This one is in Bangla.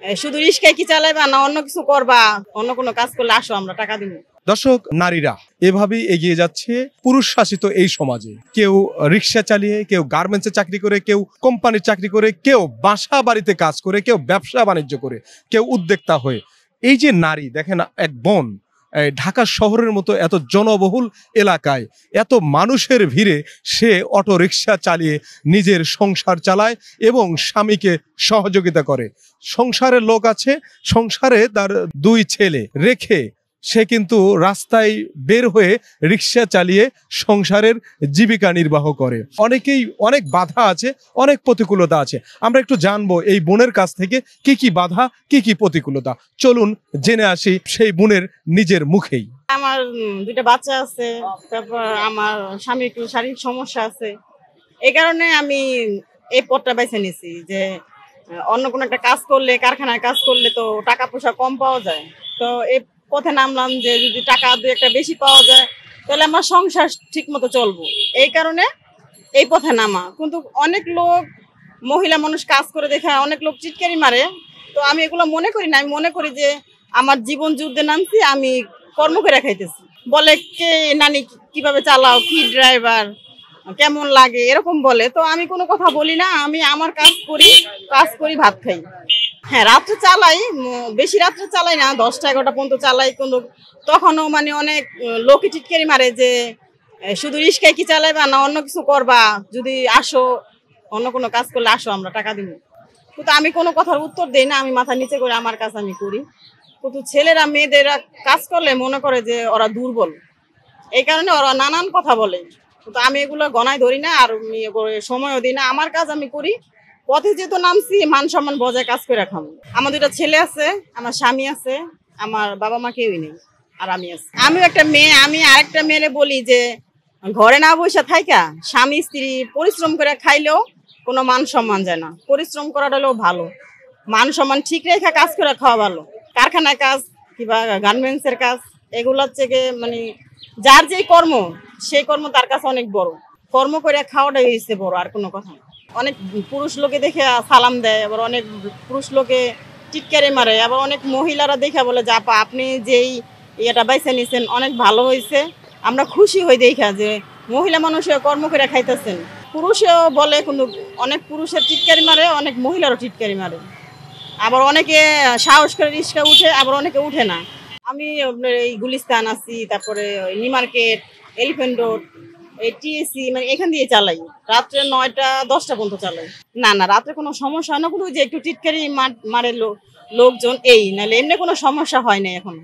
শুধু রিস্কায় কি চালাইবা না অন্য কিছু করবা, অন্য কোনো কাজ করলে আসো আমরা টাকা দিব। দর্শক, নারীরা এভাবেই এগিয়ে যাচ্ছে পুরুষ শাসিত এই সমাজে। কেউ রিক্সা চালিয়ে, কেউ গার্মেন্টসে চাকরি করে, কেউ কোম্পানির চাকরি করে, কেউ বাসা বাড়িতে কাজ করে, কেউ ব্যবসা বাণিজ্য করে, কেউ উদ্যোক্তা হয়ে। এই যে নারী, দেখেন এক বোন ঢাকা শহরের মতো এত জনবহুল এলাকায় এত মানুষের ভিড়ে সে অটো রিক্সা চালিয়ে নিজের সংসার চালায় এবং স্বামীকে সহযোগিতা করে। সংসারের লোক আছে, সংসারে তার 2 ছেলে রেখে সে কিন্তু রাস্তায় বের হয়ে রিক্সা চালিয়ে সংসারের জীবিকা নির্বাহ করে। অনেকেই অনেক বাধা আছে, অনেক প্রতিকূলতা আছে। আমরা একটু জানবো এই বোনের কাছ থেকে কি কি বাধা, কি কি প্রতিকূলতা। চলুন জেনে আসি সেই বোনের নিজের মুখেই। আমার 2টা বাচ্চা আছে, তারপর আমার স্বামীর একটু শারীরিক সমস্যা আছে। এই কারণে আমি এই পথটা বেছে নিছি যে অন্য কোনো একটা কাজ করলে, কারখানায় কাজ করলে তো টাকা পয়সা কম পাওয়া যায়। তো এই পথে নামলাম যে যদি টাকা 2-1টা বেশি পাওয়া যায় তাহলে আমার সংসার ঠিক মতো চলবো। এই কারণে এই পথে নামা। কিন্তু অনেক লোক, মহিলা মানুষ কাজ করে দেখে অনেক লোক চিৎকারি মারে। তো আমি এগুলো মনে করি না। আমি মনে করি যে আমার জীবন যুদ্ধে নামছি, আমি কর্ম করে খাইতেছি। বলে কে নানি কিভাবে চালাও, কি ড্রাইভার, কেমন লাগে, এরকম বলে। তো আমি কোনো কথা বলি না, আমি আমার কাজ করি ভাত খাই। হ্যাঁ, রাত্রে চালাই, বেশি রাত্রে চালাই না, 10টা-11টা পর্যন্ত চালাই। কিন্তু তখনও মানে অনেক লোকে টিটকারি মারে যে শুধু রিস্কায় কি চালাইবা না অন্য কিছু করবা, যদি আসো অন্য কোনো কাজ করলে আসো আমরা টাকা দিব। কিন্তু আমি কোনো কথার উত্তর দেই না, আমি মাথা নিচে করে আমার কাজ আমি করি। কিন্তু ছেলেরা মেয়েদেরা কাজ করলে মনে করে যে ওরা দুর্বল, এই কারণে ওরা নানান কথা বলে। কিন্তু আমি এগুলো গণায় ধরি না, আর সময়ও দিই না। আমার কাজ আমি করি। পথে যেহেতু নামছি, মান সম্মান বজায় কাজ করে রাখাম। আমার 2টা ছেলে আছে, আমার স্বামী আছে, আমার বাবা মা কেউই নেই, আর আমি আছি। আমিও একটা মেয়ে। আমি আরেকটা মেয়েরে বলি যে ঘরে না বসে থাইকা স্বামী স্ত্রী পরিশ্রম করে খাইলেও কোনো মান সম্মান যায় না। পরিশ্রম করাটা হলেও ভালো, মান সম্মান ঠিক রেখে কাজ করে খাওয়া ভালো। কারখানায় কাজ কিংবা গার্মেন্টসের কাজ, এগুলোর থেকে মানে যার যেই কর্ম, সেই কর্ম তার কাছে অনেক বড়। কর্ম করে খাওয়াটাই হচ্ছে বড়, আর কোনো কথা না। অনেক পুরুষ লোকে দেখে সালাম দেয়, আবার অনেক পুরুষ লোকে টিটকারি মারে, আবার অনেক মহিলারা দেখে বলে যে আপা আপনি যেই এটা বাইছে নিছেন অনেক ভালো হয়েছে, আমরা খুশি হই দেখা যে মহিলা মানুষের কর্ম করে খাইতেছেন। পুরুষেও বলে, কিন্তু অনেক পুরুষের টিটকারি মারে, অনেক মহিলারও টিটকারি মারে। আবার অনেকে সাহস করে রিক্সা উঠে, আবার অনেকে উঠে না। আমি এই গুলিস্তান আছি, তারপরে নিউ মার্কেট, এলিফ্যান্ট রোড, এই টিএসসি, মানে এখান দিয়ে চালাই। রাত্রে 9টা-10টা পর্যন্ত চালাই। না না, রাত্রে কোনো সমস্যা হয় না, কিন্তু যে একটু টিটকারি মারে লোকজন, এই নাহলে এমনি কোনো সমস্যা হয় না এখন।